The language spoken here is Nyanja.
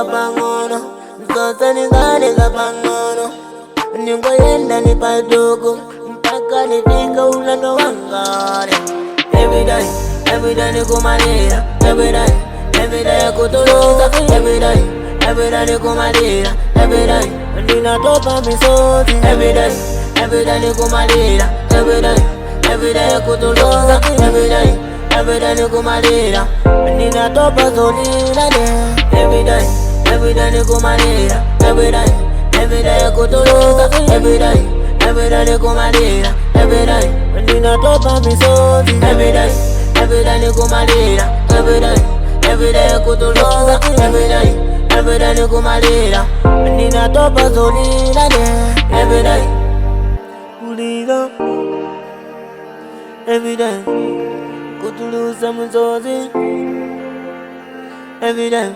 pangono, msosa ningane za pangono. Ningoyenda nipadogo, mpaka nifika ulando wangare. Every day nikumalira, every day kutuluka, every day nikumalira, every day ninatopa misozi, every day nikumalira, every day kutuluka, every day nikumalira, ninatopa zolina de, every day nikumalira, every day kutuluka, every day nikumalira, every day ninatopa misozi, every day nikumalira, every day kutuluka, every day nikumalira, ninatopa zolina de, every day kulira, every day kutulusa misozi, every day